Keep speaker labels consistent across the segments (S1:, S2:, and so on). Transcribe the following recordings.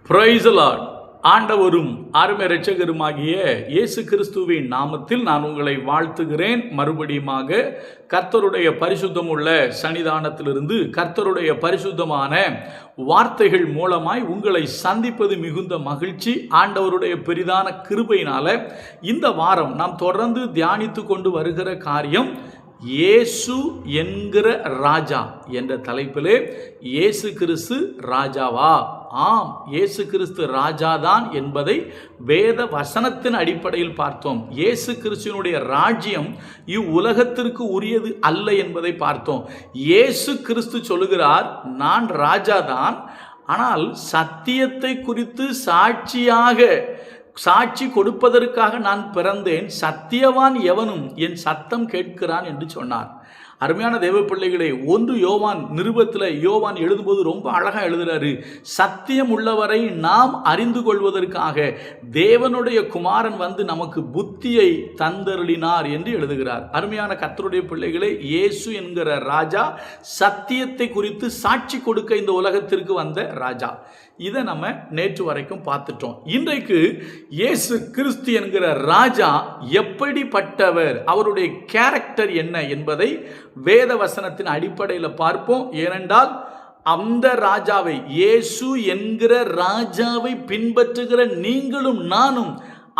S1: Praise the Lord. ஆண்டவரும் அருமை இரட்சகருமாகிய இயேசு கிறிஸ்துவின் நாமத்தில் நான் உங்களை வாழ்த்துகிறேன். மறுபடியுமாக கர்த்தருடைய பரிசுத்தமுள்ள சன்னிதானத்திலிருந்து கர்த்தருடைய பரிசுத்தமான வார்த்தைகள் மூலமாய் உங்களை சந்திப்பது மிகுந்த மகிழ்ச்சி. ஆண்டவருடைய பெரிதான கிருபையினால இந்த வாரம் நாம் தொடர்ந்து தியானித்து கொண்டு வருகிற காரியம் இயேசு என்கிற ராஜா என்ற தலைப்பிலே இயேசு கிறிஸ்து ராஜாவா? ஆம், இயேசு கிறிஸ்து ராஜாதான் என்பதை வேத வசனத்தின் அடிப்படையில் பார்த்தோம். இயேசு கிறிஸ்துவினுடைய ராஜ்யம் இவ்வுலகத்திற்கு உரியது அல்ல என்பதை பார்த்தோம். இயேசு கிறிஸ்து சொல்லுகிறார், நான் ராஜாதான், ஆனால் சத்தியத்தை குறித்து சாட்சி கொடுப்பதற்காக நான் பிறந்தேன், சத்தியவான் எவனும் என் சத்தம் கேட்கிறான் என்று சொன்னார். அருமையான தேவ பிள்ளைகளே, 1 யோவான் நிருபத்தில் யோவான் எழுதும்போது ரொம்ப அழகாக எழுதுறாரு. சத்தியம் உள்ளவரை நாம் அறிந்து கொள்வதற்காக தேவனுடைய குமாரன் வந்து நமக்கு புத்தியை தந்தருளினார் என்று எழுதுகிறார். அருமையான கர்த்தருடைய பிள்ளைகளே, இயேசு என்கிற ராஜா சத்தியத்தை குறித்து சாட்சி கொடுக்க இந்த உலகத்திற்கு வந்த ராஜா. இதை நம்ம நேற்று வரைக்கும் பார்த்துட்டோம். இன்றைக்கு இயேசு கிறிஸ்து என்கிற ராஜா எப்படிப்பட்டவர், அவருடைய கேரக்டர் என்ன என்பதை வேத வசனத்தின் அடிப்படையில் பார்ப்போம். ஏனென்றால் அந்த ராஜாவை, இயேசு என்கிற ராஜாவை பின்பற்றுகிற நீங்களும் நானும்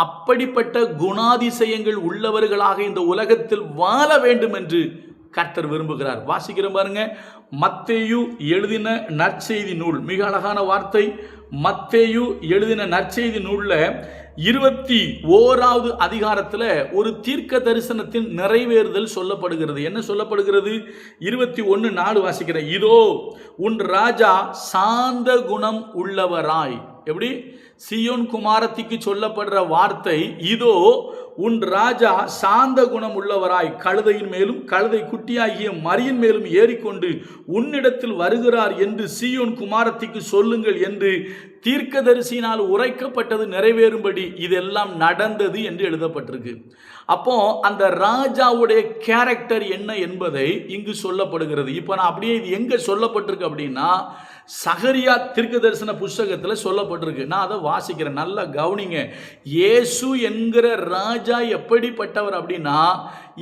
S1: அப்படிப்பட்ட குணாதிசயங்கள் உள்ளவர்களாக இந்த உலகத்தில் வாழ வேண்டும் என்று கர்த்தர் விரும்புகிறார். வாசிக்கிறோம் பாருங்க. மத்தேயு எழுதின நற்செய்தி நூல், மிக அழகான வார்த்தை. மத்தேயு எழுதின நற்செய்தி நூலில் 21வது அதிகாரத்தில் ஒரு தீர்க்க தரிசனத்தின் நிறைவேறுதல் சொல்லப்படுகிறது. என்ன சொல்லப்படுகிறது? 21:4 வாசிக்கிறேன். இதோ உன் ராஜா சாந்த குணம் உள்ளவராய். எப்படி? சீயோன் குமாரத்திக்கு சொல்லப்படுற வார்த்தை, இதோ உன் ராஜா சாந்த குணம் உள்ளவராய் கழுதையின் மேலும் கழுதை குட்டியாகிய மரியின் மேலும் ஏறிக்கொண்டு உன்னிடத்தில் வருகிறார் என்று சீயோன் குமாரத்திக்கு சொல்லுங்கள் என்று தீர்க்கதரிசியினால் உரைக்கப்பட்டது நிறைவேறும்படி இதெல்லாம் நடந்தது என்று எழுதப்பட்டிருக்கு. அப்போ அந்த ராஜாவுடைய கேரக்டர் என்ன என்பதை இங்கு சொல்லப்படுகிறது. இப்போ நான் அப்படியே இது எங்க சொல்லப்பட்டிருக்கு அப்படின்னா, சகரியா தீர்க்க தரிசன புஸ்தகத்தில் சொல்லப்பட்டிருக்கு. நான் அதை வாசிக்கிறேன், நல்லா கவனிங்க. இயேசு என்கிற ராஜா எப்படிப்பட்டவர் அப்படின்னா,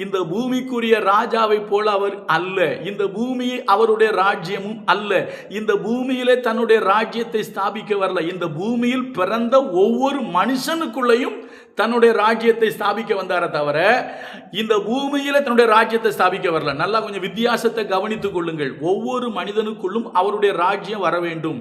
S1: இந்த பூமிக்குரிய ராஜாவை போல அவர் அல்ல. இந்த பூமி அவருடைய ராஜ்யமும் அல்ல. இந்த பூமியிலே தன்னுடைய ராஜ்யத்தை ஸ்தாபிக்க வரல. இந்த பூமியில் பிறந்த ஒவ்வொரு மனுஷனுக்குள்ளையும் தன்னுடைய ராஜ்யத்தை ஸ்தாபிக்க வந்தார தவிர இந்த பூமியில தன்னுடைய ராஜ்யத்தை ஸ்தாபிக்க வரல. நல்லா கொஞ்சம் வித்தியாசத்தை கவனித்துக் கொள்ளுங்கள். ஒவ்வொரு மனிதனுக்குள்ளும் அவருடைய ராஜ்யம் வர வேண்டும்.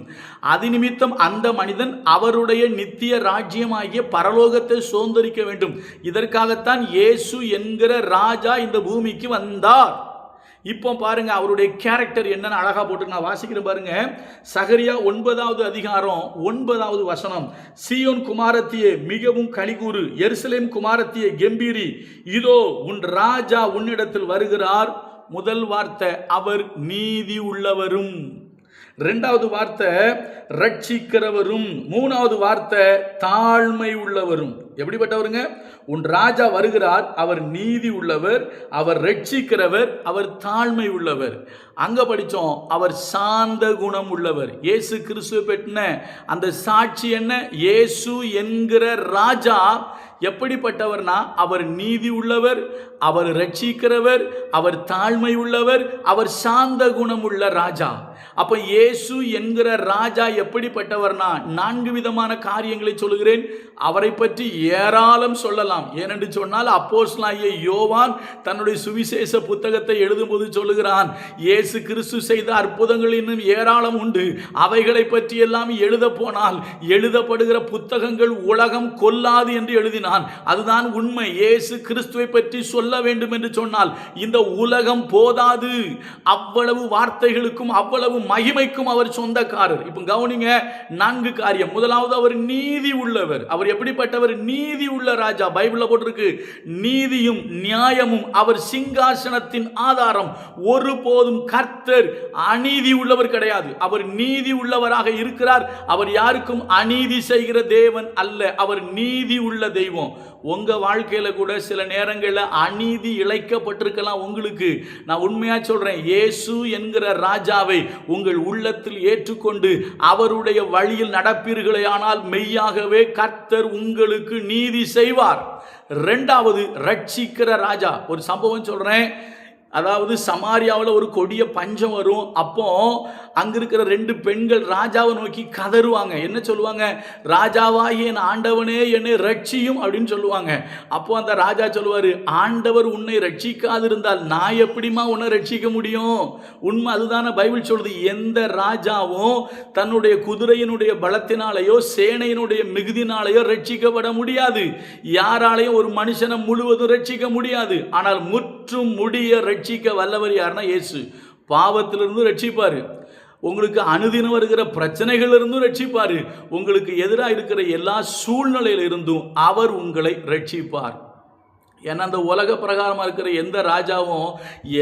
S1: அது நிமித்தம் அந்த மனிதன் அவருடைய நித்திய ராஜ்யமாகிய பரலோகத்தை சுதந்தரிக்க வேண்டும். இதற்காகத்தான் இயேசு என்கிற ராஜா இந்த பூமிக்கு வந்தார். இப்போ பாருங்க அவருடைய கேரக்டர் என்னன்னு அழகா போட்டு நான் வாசிக்கிறேன் பாருங்க. சகரியா 9வது அதிகாரம் 9வது வசனம். சீயோன் குமாரத்தியே மிகவும் கலிகூறு, எருசலேம் குமாரத்தியே கெம்பீரி, இதோ உன் ராஜா உன்னிடத்தில் வருகிறார். முதல் வார்த்தை, அவர் நீதி உள்ளவரும். 2வது வார்த்தை, ரட்சிக்கிறவரும். 3வது வார்த்தை, தாழ்மை உள்ளவரும். எப்படிப்பட்டவருங்க? உன் ராஜா வருகிறார், அவர் நீதி உள்ளவர், அவர் ரட்சிக்கிறவர், அவர் தாழ்மை உள்ளவர். அங்க படிச்சோம், அவர் சாந்த குணம் உள்ளவர். இயேசு கிறிஸ்துவை பற்றின அந்த சாட்சி என்ன? இயேசு என்கிற ராஜா எப்படிப்பட்டவர்னா, அவர் நீதி உள்ளவர், அவர் ரட்சிக்கிறவர், அவர் தாழ்மை உள்ளவர், அவர் சாந்த குணம் உள்ள ராஜா. அப்ப இயேசு என்கிற ராஜா எப்படிப்பட்டவர்னா, 4 விதமான காரியங்களை சொல்லுகிறேன். அவரை பற்றி ஏராளம் சொல்லலாம். ஏனென்று சொன்னால் அப்போஸ்தலனாகிய யோவான் தன்னுடைய சுவிசேஷ புத்தகத்தை எழுதும்போது சொல்லுகிறான், இயேசு கிறிஸ்து செய்த அற்புதங்கள் இன்னும் ஏராளம் உண்டு, அவைகளை பற்றி எல்லாம் எழுத போனால் எழுதப்படுகிற புத்தகங்கள் உலகம் கொல்லாது என்று எழுதினான். அதுதான் உண்மை. இயேசு கிறிஸ்துவை பற்றி சொல்ல வேண்டும் என்று சொன்னால் இந்த உலகம் போதாது. அவ்வளவு வார்த்தைகளுக்கும் அவ்வளவு மகிமைக்கும் அவர் சொந்தக்காரர். இப்போ கவனிங்க, 4 காரியம். முதலாவது, அவர் நீதி உள்ளவர். அவர் எப்படிப்பட்டவர்? நீதி உள்ள ராஜா. பைபிள்ல போட்டிருக்கு, நீதியும் நியாயமும் அவர் சிங்காசனத்தின் ஆதாரம். ஒருபோதும் கர்த்தர் அநீதி உள்ளவர் கிடையாது. அவர் நீதி உள்ளவராக இருக்கிறார். அவர் யாருக்கும் அநீதி செய்கிற தேவன் அல்ல. அவர் நீதி உள்ள தெய்வம். உங்க வாழ்க்கையில கூட சில நேரங்களில் அநீதி இழைக்கப்பட்டிருக்கலாம் உங்களுக்கு. நான் உண்மையா சொல்றேன், இயேசு என்கிற ராஜாவை உங்கள் உள்ளத்தில் ஏற்றுக்கொண்டு அவருடைய வழியில் நடப்பீர்களே ஆனால் மெய்யாகவே கர்த்தர் உங்களுக்கு நீதி செய்வார். இரண்டாவது, ரட்சிக்கிற ராஜா. ஒரு சம்பவம் சொல்றேன். அதாவது சமாரியாவில் ஒரு கொடிய பஞ்சம் வரும். அப்போ அங்க இருக்கிற 2 பெண்கள் ராஜாவை நோக்கி கதறுவாங்க. என்ன சொல்லுவாங்க? ராஜாவாகிய என் ஆண்டவனே என்னை ரட்சியும் அப்படின்னு சொல்லுவாங்க. அப்போ அந்த ராஜா சொல்லுவாரு, ஆண்டவர் உன்னை ரட்சிக்காதிருந்தால் நான் எப்படிமா உன்னை ரட்சிக்க முடியும்? உண்மை அதுதானே பைபிள் சொல்லுது. எந்த ராஜாவும் தன்னுடைய குதிரையினுடைய பலத்தினாலேயோ சேனையினுடைய மிகுதினாலேயோ ரட்சிக்கப்பட முடியாது. யாராலையும் ஒரு மனுஷனை முழுவதும் ரட்சிக்க முடியாது. ஆனால் முற்றும் முடிய ரட்சிக்க வல்லவர் யாருன்னா இயேசு. பாவத்திலிருந்து ரட்சிப்பாரு, உங்களுக்கு அனுதினம் வருகிற பிரச்சனைகள் இருந்தும் ரட்சிப்பாரு, உங்களுக்கு எதிராக இருக்கிற எல்லா சூழ்நிலையில இருந்தும் அவர் உங்களை ரட்சிப்பார். ஏன்னா அந்த உலக பிரகாரமாக இருக்கிற எந்த ராஜாவும்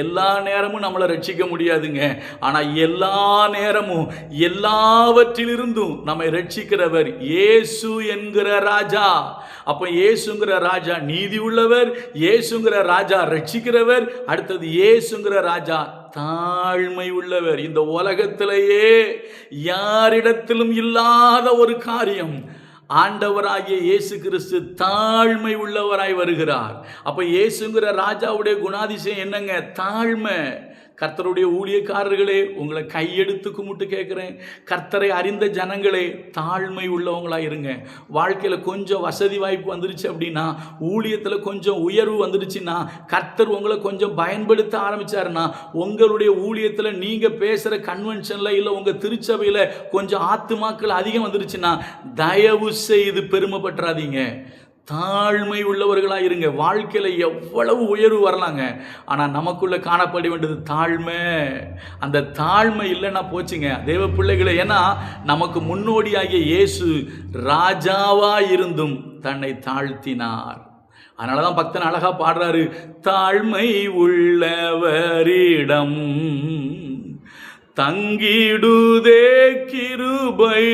S1: எல்லா நேரமும் நம்மளை ரட்சிக்க முடியாதுங்க. ஆனால் எல்லா நேரமும் எல்லாவற்றிலிருந்தும் நம்மை ரட்சிக்கிறவர் இயேசு என்கிற ராஜா. அப்போ இயேசுங்கிற ராஜா நீதி உள்ளவர், இயேசுங்கிற ராஜா ரட்சிக்கிறவர். அடுத்தது இயேசுங்கிற ராஜா தாழ்மை உள்ளவர். இந்த உலகத்திலேயே யாரிடத்திலும் இல்லாத ஒரு காரியம், ஆண்டவராகிய இயேசு கிறிஸ்து தாழ்மை உள்ளவராய் வருகிறார். அப்ப இயேசுங்கிற ராஜாவுடைய குணாதிசயம் என்னங்க? தாழ்மை. கர்த்தருடைய ஊழியக்காரர்களே, உங்களை கையெடுத்து கும்பிட்டு கேட்குறேன், கர்த்தரை அறிந்த ஜனங்களே, தாழ்மை உள்ளவங்களாக இருங்க. வாழ்க்கையில் கொஞ்சம் வசதி வாய்ப்பு வந்துருச்சு அப்படின்னா, ஊழியத்தில் கொஞ்சம் உயர்வு வந்துடுச்சுன்னா, கர்த்தர் உங்களை கொஞ்சம் பயன்படுத்த ஆரம்பித்தாருன்னா, உங்களுடைய ஊழியத்தில் நீங்கள் பேசுகிற கன்வென்ஷனில் இல்லை உங்கள் திருச்சபையில் கொஞ்சம் ஆத்துமாக்கள் அதிகம் வந்துருச்சுன்னா, தயவு செய்து பெருமைப்பட்டுறாதீங்க. தாழ்மை உள்ளவர்களாக இருங்க. வாழ்க்கையில் எவ்வளவு உயர்வு வரலாங்க, ஆனால் நமக்குள்ளே காணப்பட வேண்டியது தாழ்மை. அந்த தாழ்மை இல்லைன்னா போச்சுங்க தேவ பிள்ளைகளை. ஏன்னா நமக்கு முன்னோடியாகிய இயேசு ராஜாவாக இருந்தும் தன்னை தாழ்த்தினார். அதனால தான் பக்தன் அழகா பாடுறாரு, தாழ்மை உள்ளவரிடம் தங்கிடுதே கிருபை,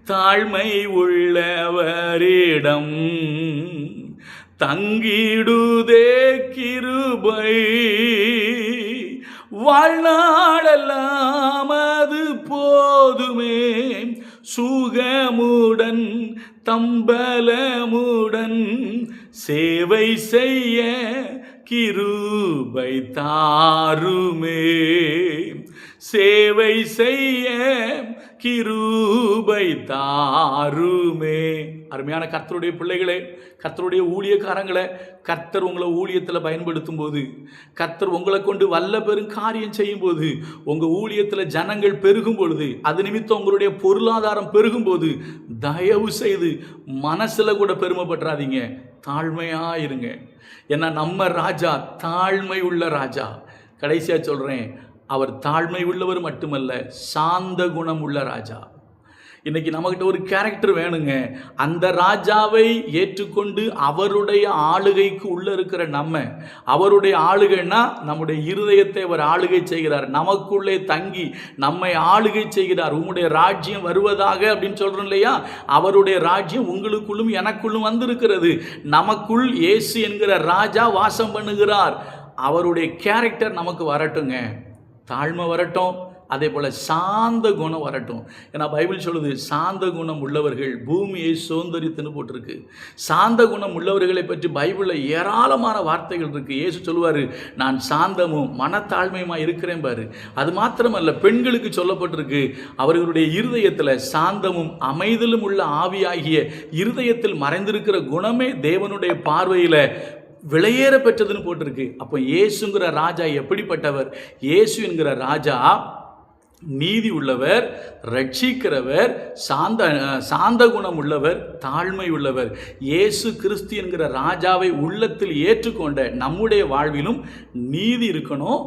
S1: தாழ்மை உள்ளவரிடம் தங்கிடுதே கிருபை, வாழ்நாளெல்லாம் அது போதுமே, சுகமுடன் தம்பலமுடன் சேவை செய்ய கிருபை தாருமே, சேவை செய்ய கிருபை தாருமே. அருமையான கர்த்தருடைய பிள்ளைகளே, கர்த்தருடைய ஊழியக்காரங்களே, கர்த்தர் உங்களை ஊழியத்தில் பயன்படுத்தும் போது, கர்த்தர் உங்களை கொண்டு வல்ல பெரும் காரியம் செய்யும் போது, உங்கள் ஊழியத்தில் ஜனங்கள் பெருகும் பொழுது, அது நிமித்தம் உங்களுடைய பொருளாதாரம் பெருகும் போது, தயவு செய்து மனசில் கூட பெருமைப்பட்டுறாதீங்க, தாழ்மையாக இருங்க. ஏன்னா நம்ம ராஜா தாழ்மை உள்ள ராஜா. கடைசியாக சொல்கிறேன், அவர் தாழ்மை உள்ளவர் மட்டுமல்ல, சாந்த குணம் உள்ள ராஜா. இன்னைக்கு நம்மகிட்ட ஒரு கேரக்டர் வேணுங்க. அந்த ராஜாவை ஏற்றுக்கொண்டு அவருடைய ஆளுகைக்கு உள்ள இருக்கிற நம்ம, அவருடைய ஆளுகைன்னா நம்முடைய இருதயத்தை அவர் ஆளுகை செய்கிறார், நமக்குள்ளே தங்கி நம்மை ஆளுகை செய்கிறார். உங்களுடைய ராஜ்யம் வருவதாக அப்படின்னு சொல்றோம் இல்லையா, அவருடைய ராஜ்யம் உங்களுக்குள்ளும் எனக்குள்ளும் வந்திருக்கிறது. நமக்குள் இயேசு என்கிற ராஜா வாசம் பண்ணுகிறார். அவருடைய கேரக்டர் நமக்கு வரட்டுங்க, தாழ்மை வரட்டும், அதே போல் சாந்த குணம் வரட்டும். ஏன்னா பைபிள் சொல்லுது, சாந்த குணம் உள்ளவர்கள் பூமியை சுதந்தரித்துன்னு போட்டிருக்கு. சாந்த குணம் உள்ளவர்களை பற்றி பைபிளில் ஏராளமான வார்த்தைகள் இருக்குது. இயேசு சொல்லுவார், நான் சாந்தமும் மனத்தாழ்மையுமா இருக்கிறேன் பாரு. அது மாத்திரமல்ல, பெண்களுக்கு சொல்லப்பட்டிருக்கு, அவர்களுடைய இருதயத்தில் சாந்தமும் அமைதலும் உள்ள ஆவியாகிய இருதயத்தில் மறைந்திருக்கிற குணமே தேவனுடைய பார்வையில் விலையேற பெற்றதுன்னு போட்டிருக்கு. அப்போ இயேசுங்கிற ராஜா எப்படிப்பட்டவர்? இயேசு என்கிற ராஜா நீதி உள்ளவர், ரட்சிக்கிறவர், சாந்த குணம் உள்ளவர், தாழ்மை உள்ளவர். இயேசு கிறிஸ்து என்கிற ராஜாவை உள்ளத்தில் ஏற்றுக்கொண்ட நம்முடைய வாழ்விலும் நீதி இருக்கணும்,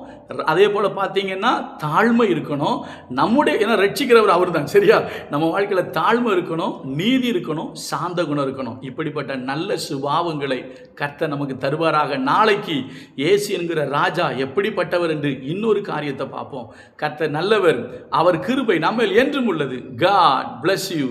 S1: அதே போல் பார்த்தீங்கன்னா தாழ்மை இருக்கணும். நம்முடைய ஏன்னா ரட்சிக்கிறவர் அவர் தான், சரியா? நம்ம வாழ்க்கையில் தாழ்மை இருக்கணும், நீதி இருக்கணும், சாந்த குணம் இருக்கணும். இப்படிப்பட்ட நல்ல சுபாவங்களை கர்த்தர் நமக்கு தருவாராக. நாளைக்கு இயேசு என்கிற ராஜா எப்படிப்பட்டவர் என்று இன்னொரு காரியத்தை பார்ப்போம். கர்த்தர் நல்லவர், அவர் கிருபை நம்மேல் என்றும் உள்ளது. God bless you.